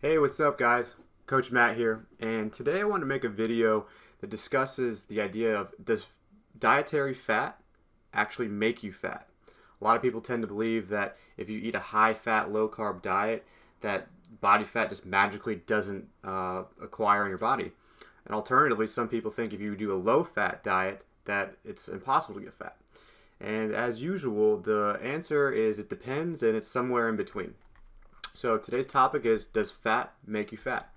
Hey, what's up guys? Coach Matt here, and today I want to make a video that discusses the idea of, does dietary fat actually make you fat? A lot of people tend to believe that if you eat a high fat, low carb diet, that body fat just magically doesn't acquire in your body. And alternatively, some people think if you do a low fat diet that it's impossible to get fat. And as usual, the answer is it depends, and it's somewhere in between. So today's topic is, does fat make you fat?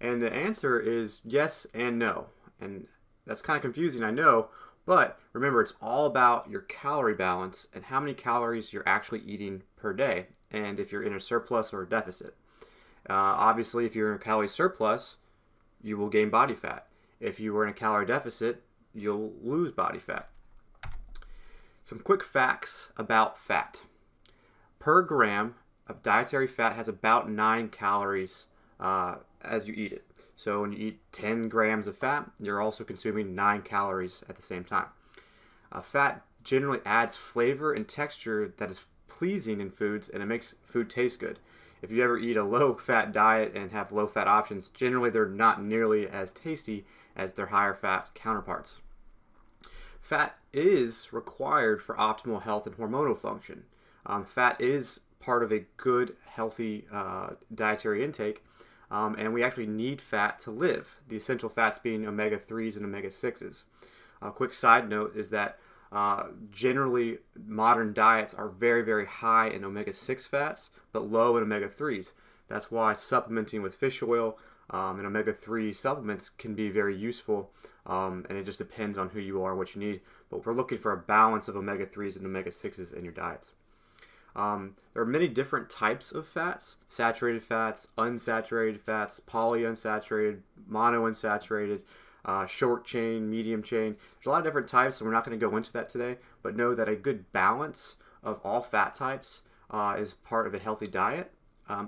And the answer is yes and no. And that's kind of confusing, I know, but remember, it's all about your calorie balance and how many calories you're actually eating per day, and if you're in a surplus or a deficit. Obviously, if you're in a calorie surplus, you will gain body fat. If you were in a calorie deficit, you'll lose body fat. Some quick facts about fat. Per gram of dietary fat has about 9 calories as you eat it. So when you eat 10 grams of fat, you're also consuming 9 calories at the same time. Fat generally adds flavor and texture that is pleasing in foods, and it makes food taste good. If you ever eat a low-fat diet and have low-fat options, generally they're not nearly as tasty as their higher-fat counterparts. Fat is required for optimal health and hormonal function. Fat is part of a good, healthy dietary intake, and we actually need fat to live. The essential fats being omega-3s and omega-6s. A quick side note is that generally modern diets are very, very high in omega-6 fats, but low in omega-3s. That's why supplementing with fish oil and omega-3 supplements can be very useful, and it just depends on who you are and what you need. But we're looking for a balance of omega-3s and omega-6s in your diets. There are many different types of fats: saturated fats, unsaturated fats, polyunsaturated, monounsaturated, short chain, medium chain. There's a lot of different types, and we're not going to go into that today, but know that a good balance of all fat types is part of a healthy diet,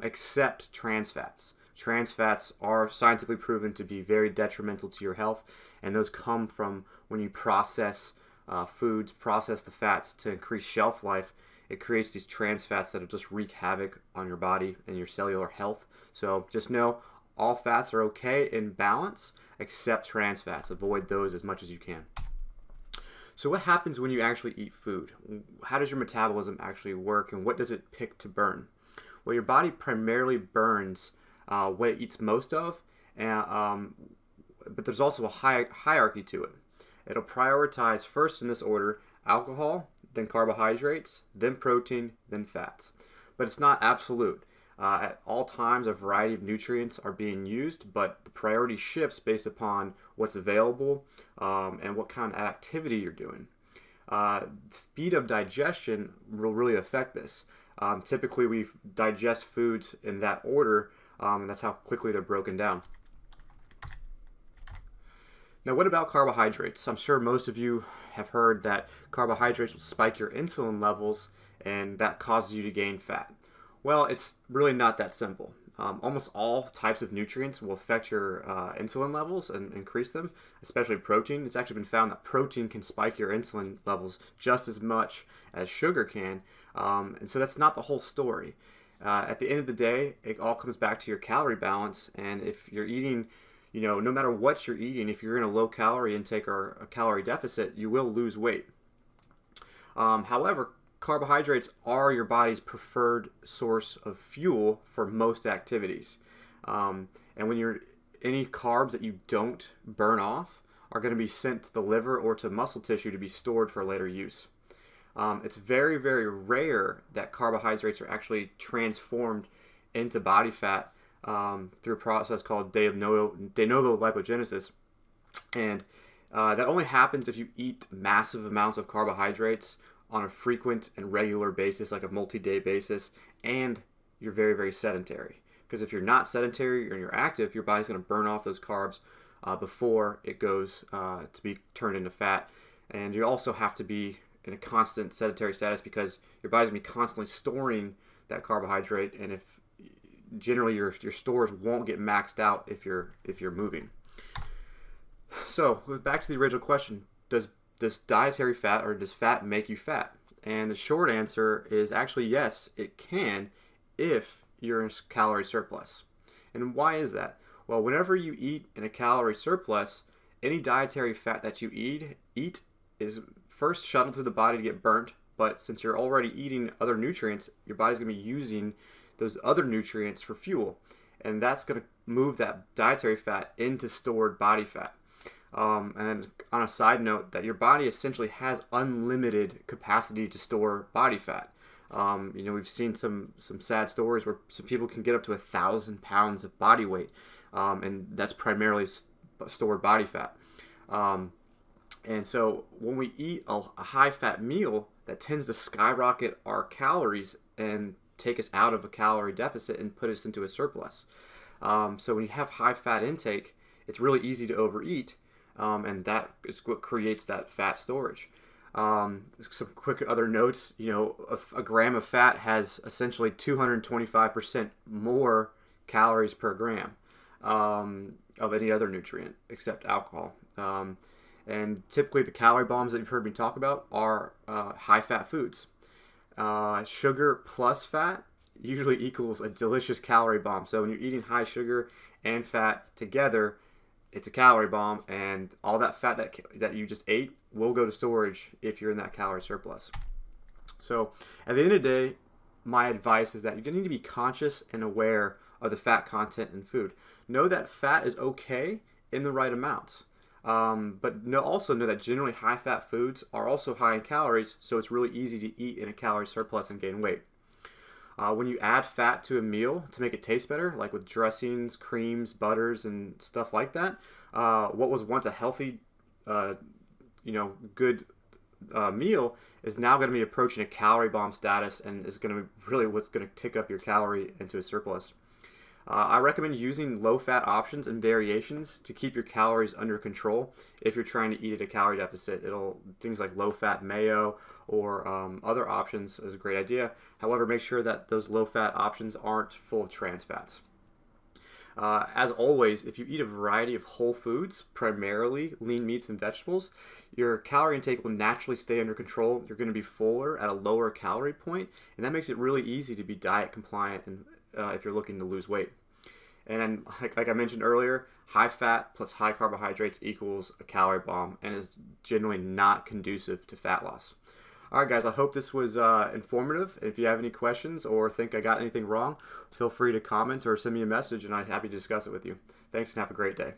except trans fats. Trans fats are scientifically proven to be very detrimental to your health, and those come from when you process foods, process the fats to increase shelf life. It creates these trans fats that will just wreak havoc on your body and your cellular health. So just know all fats are okay in balance, except trans fats. Avoid those as much as you can. So what happens when you actually eat food? How does your metabolism actually work, and what does it pick to burn? Well, your body primarily burns what it eats most of, but there's also a hierarchy to it. It'll prioritize first in this order: alcohol, then carbohydrates, then protein, then fats. But it's not absolute. At all times, a variety of nutrients are being used, but the priority shifts based upon what's available and what kind of activity you're doing. Speed of digestion will really affect this. Typically, we digest foods in that order, and that's how quickly they're broken down. Now, what about carbohydrates? I'm sure most of you have heard that carbohydrates will spike your insulin levels, and that causes you to gain fat. Well, it's really not that simple. Almost all types of nutrients will affect your insulin levels and increase them, especially protein. It's actually been found that protein can spike your insulin levels just as much as sugar can, and so that's not the whole story. At the end of the day, it all comes back to your calorie balance, and if you're eating, no matter what you're eating, if you're in a low calorie intake or a calorie deficit, you will lose weight. However, carbohydrates are your body's preferred source of fuel for most activities. And when any carbs that you don't burn off are going to be sent to the liver or to muscle tissue to be stored for later use. It's very, very rare that carbohydrates are actually transformed into body fat through a process called de novo lipogenesis. And that only happens if you eat massive amounts of carbohydrates on a frequent and regular basis, like a multi-day basis, and you're very, very sedentary. Because if you're not sedentary and you're active, your body's going to burn off those carbs before it goes to be turned into fat. And you also have to be in a constant sedentary status because your body's going to be constantly storing that carbohydrate, and if generally your stores won't get maxed out if you're moving. So back to the original question: does dietary fat, or does fat make you fat? And the short answer is actually yes, it can, if you're in a calorie surplus. And why is that? Well, whenever you eat in a calorie surplus, any dietary fat that you eat is first shuttled through the body to get burnt, but since you're already eating other nutrients, your body's going to be using those other nutrients for fuel, and that's going to move that dietary fat into stored body fat. And on a side note, that your body essentially has unlimited capacity to store body fat. We've seen some sad stories where some people can get up to 1,000 pounds of body weight, and that's primarily stored body fat. And so when we eat a high-fat meal, that tends to skyrocket our calories and take us out of a calorie deficit and put us into a surplus. So when you have high-fat intake, it's really easy to overeat, and that is what creates that fat storage. Some quick other notes, a gram of fat has essentially 225% more calories per gram of any other nutrient except alcohol. And typically the calorie bombs that you've heard me talk about are high-fat foods. Sugar plus fat usually equals a delicious calorie bomb. So when you're eating high sugar and fat together, it's a calorie bomb, and all that fat that you just ate will go to storage if you're in that calorie surplus. So at the end of the day, my advice is that you're going to need to be conscious and aware of the fat content in food. Know that fat is okay in the right amounts. But also know that generally high-fat foods are also high in calories, so it's really easy to eat in a calorie surplus and gain weight. When you add fat to a meal to make it taste better, like with dressings, creams, butters, and stuff like that, what was once a healthy, good meal is now going to be approaching a calorie bomb status and is going to be really what's going to tick up your calorie into a surplus. I recommend using low-fat options and variations to keep your calories under control if you're trying to eat at a calorie deficit. Things like low-fat mayo or other options is a great idea. However, make sure that those low-fat options aren't full of trans fats. As always, if you eat a variety of whole foods, primarily lean meats and vegetables, your calorie intake will naturally stay under control. You're going to be fuller at a lower calorie point, and that makes it really easy to be diet compliant and if you're looking to lose weight. And then, like I mentioned earlier, high fat plus high carbohydrates equals a calorie bomb and is generally not conducive to fat loss. All right, guys, I hope this was informative. If you have any questions or think I got anything wrong, feel free to comment or send me a message, and I'm happy to discuss it with you. Thanks, and have a great day.